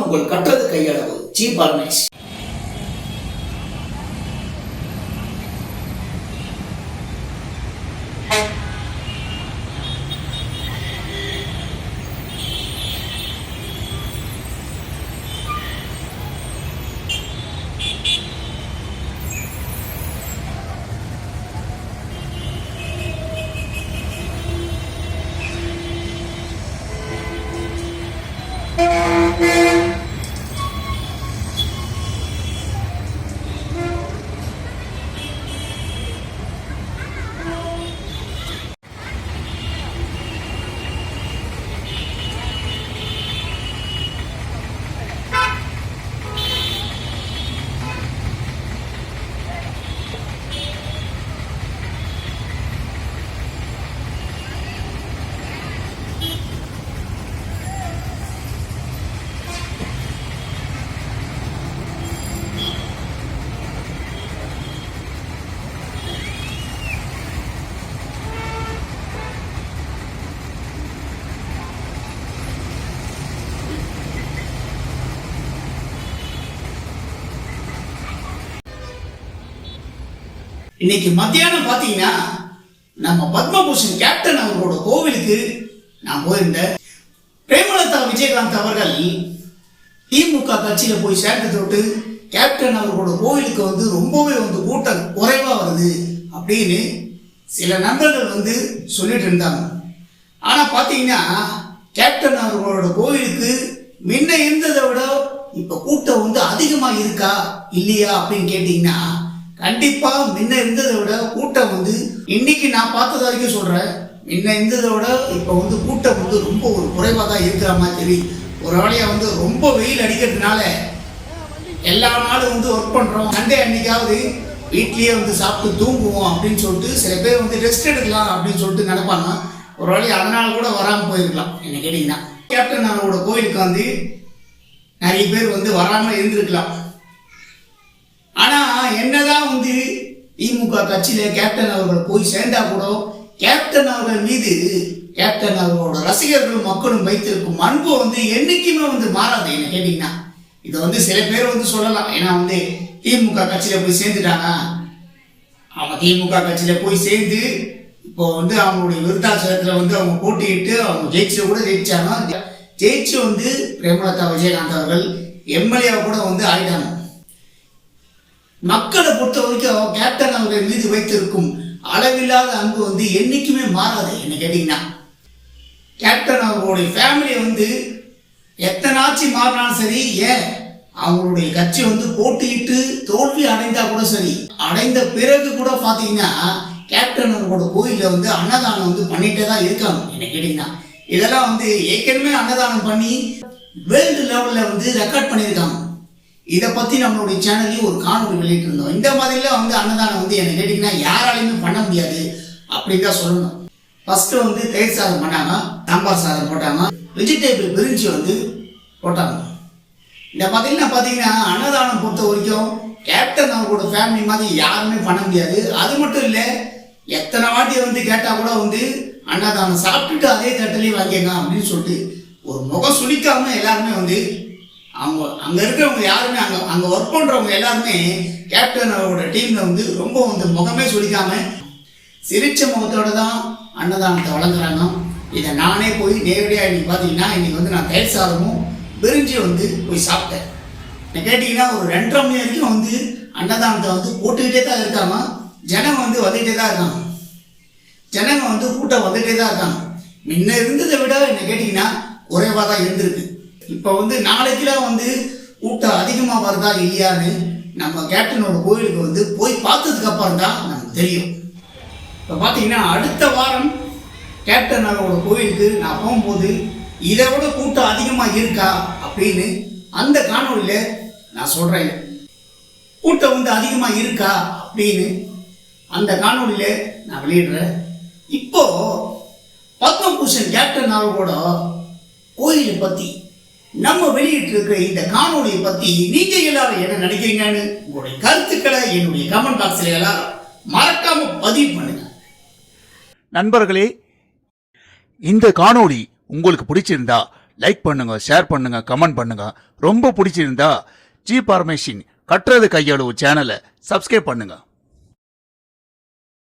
உங்கள் கற்றது கையளவு. ஜி பரமேஷ். இன்னைக்கு மத்தியானம் பாத்தீங்கன்னா நம்ம பத்மபூஷன் கேப்டன் அவர்களோட கோவிலுக்கு நான் போயிருந்தேன். பிரேமலதா விஜயகாந்த் அவர்கள் திமுக கட்சியில போய் சேர்ந்ததோட்டு கேப்டன் அவர்களோட கோவிலுக்கு ரொம்பவே கூட்டம் குறைவா வருது அப்படின்னு சில நண்பர்கள் சொல்லிட்டு இருந்தாங்க. ஆனா பாத்தீங்கன்னா கேப்டன் அவர்களோட கோவிலுக்கு முன்ன இருந்ததை விட இப்ப கூட்டம் அதிகமா இருக்கா இல்லையா அப்படின்னு கேட்டீங்கன்னா கண்டிப்பா முன்ன இருந்ததை விட கூட்டம் இன்னைக்கு நான் பார்த்தது வரைக்கும் சொல்றேன், முன்ன இருந்ததை விட இப்ப கூட்டம் ரொம்ப ஒரு குறைவா தான் இருக்கிற மாதிரி தெரியும். ஒரு வேளையா ரொம்ப வெயில் அடிக்கிறதுனால எல்லா நாளும் ஒர்க் பண்றோம், சண்டே அன்னைக்காவது வீட்லயே சாப்பிட்டு தூங்குவோம் அப்படின்னு சொல்லிட்டு சில பேர் ரெஸ்ட் எடுக்கலாம் அப்படின்னு சொல்லிட்டு நினைப்பாங்க. ஒரு வேளையை அதனால கூட வராம போயிருக்கலாம். என்ன கேட்டீங்கன்னா கேப்டன் அவரோட கோயிலுக்கு நிறைய பேர் வராம இருந்திருக்கலாம். ஆனா என்னதான் திமுக கட்சியில கேப்டன் அவர்கள் போய் சேர்ந்தா கூட கேப்டன் அவர்கள் மீது கேப்டன் அவர்களோட ரசிகர்கள் மக்களும் வைத்திருக்கும் அன்பு என்னைக்குமே மாறாது. என்ன கேட்டீங்கன்னா இதை சில பேர் சொல்லலாம், ஏன்னா திமுக கட்சியில போய் சேர்ந்துட்டாங்க, அவங்க திமுக கட்சியில போய் சேர்ந்து இப்போ அவங்களுடைய விருத்தாச்சலத்துல அவங்க போட்டியிட்டு அவங்க ஜெயிச்சாங்க. ஜெயிச்சு பிரேமலதா விஜயகாந்த் அவர்கள் எம்எல்ஏ கூட ஆயிட்டாங்க. மக்களை பொறுத்த வரைக்கும் கேப்டன் அவர்கள் மீது வைத்திருக்கும் அளவில்லாத அன்பு என்னைக்குமே மாறாது. என்ன கேட்டீங்கன்னா கேப்டன் அவர்களுடைய ஃபேமிலி எத்தனை ஆட்சி மாறினாலும் சரி, ஏன் அவங்களுடைய கட்சி போட்டியிட்டு தோல்வி அடைந்தா கூட சரி, அடைந்த பிறகு கூட பாத்தீங்கன்னா கேப்டன் அவர்களோட கோயில அன்னதானம் பண்ணிட்டே தான் இருக்காங்க. என்ன கேட்டீங்கன்னா இதெல்லாம் ஏற்கனவே அன்னதானம் பண்ணி வேர்ல்டு லெவல்ல ரெக்கார்ட் பண்ணியிருக்காங்க. இதை பத்தி நம்மளுடைய சேனல்லையும் ஒரு காணொலி வெளியிட்டு இருந்தோம். இந்த மாதிரிலாம் அன்னதானம் என்ன கேட்டீங்கன்னா யாராலையுமே பண்ண முடியாது அப்படின்னு தான் சொல்லணும். ஃபர்ஸ்ட் தயிர் சாதம் பண்ணாங்க, சாம்பார் சாதம் போட்டாங்க, வெஜிடேபிள் பிரிஞ்சு போட்டாங்க. இந்த பாத்தீங்கன்னா அன்னதானம் பொறுத்த வரைக்கும் கேப்டன் அவர்களோட ஃபேமிலி மாதிரி யாருமே பண்ண முடியாது. அது மட்டும் இல்ல, எத்தனை வாட்டி கேட்டா கூட அன்னதானம் சாப்பிட்டுட்டு அதே தட்டிலேயே வாங்கிங்க அப்படின்னு சொல்லிட்டு ஒரு முகம் சுளிக்காம எல்லாருமே அவங்க அங்க இருக்கிறவங்க யாருமே அங்க ஒர்க் பண்றவங்க எல்லாருமே கேப்டன் அவரோட டீம்ல ரொம்ப முகமே சுளிக்காம சிரிச்ச முகத்தோட தான் அன்னதானத்தை வழங்குறாங்க. இதை நானே போய் நேரடியா இன்னைக்கு பாத்தீங்கன்னா இன்னைக்கு நான் தயிர் சாதமும் பிரிஞ்சு போய் சாப்பிட்டேன். கேட்டீங்கன்னா ஒரு 2.5 மணி வரைக்கும் அன்னதானத்தை போட்டுக்கிட்டே தான் இருக்காங்க. ஜனங்க வந்துகிட்டே தான் இருக்காங்க. ஜனங்க கூட்டம் வந்துகிட்டே தான் இருக்காங்க. முன்ன இருந்ததை விட என்ன கேட்டீங்கன்னா குறைவா தான் இருந்திருக்கு. இப்ப நாளைக்குலாம் கூட்டம் அதிகமா வருதா இல்லையான்னு நம்ம கேப்டனோட கோயிலுக்கு போய் பார்த்ததுக்கு அப்புறம் தான் நமக்கு தெரியும். இப்ப பாத்தீங்கன்னா அடுத்த வாரம் கேப்டன் அவரோட கோயிலுக்கு நான் போகும்போது இதை விட கூட்டம் அதிகமா இருக்கா அப்படின்னு அந்த காணொலியில நான் சொல்றேன். கூட்டம் அதிகமா இருக்கா அப்படின்னு அந்த காணொலியில நான் வெளியிடுறேன். இப்போ பத்மபூஷன் கேப்டன் அவர்களோட கோயிலை பத்தி நம்ம வெளியிட்டு இருக்கிற இந்த காணொலியை பத்தி நீங்க எல்லாரும் என்ன நினைக்கிறீங்கன்னு உங்களுடைய கருத்துக்களை என்னுடைய கமெண்ட் பாக்ஸ்ல எல்லாரும் மறக்காம பதிவு பண்ணுங்க. நண்பர்களே, இந்த காணொளி உங்களுக்கு பிடிச்சிருந்தா லைக் பண்ணுங்க, ஷேர் பண்ணுங்க, கமெண்ட் பண்ணுங்க. ரொம்ப பிடிச்சிருந்தா ஜி பார்மேஷன் கட்டுறது கையளவு சேனலை சப்ஸ்கிரைப் பண்ணுங்க.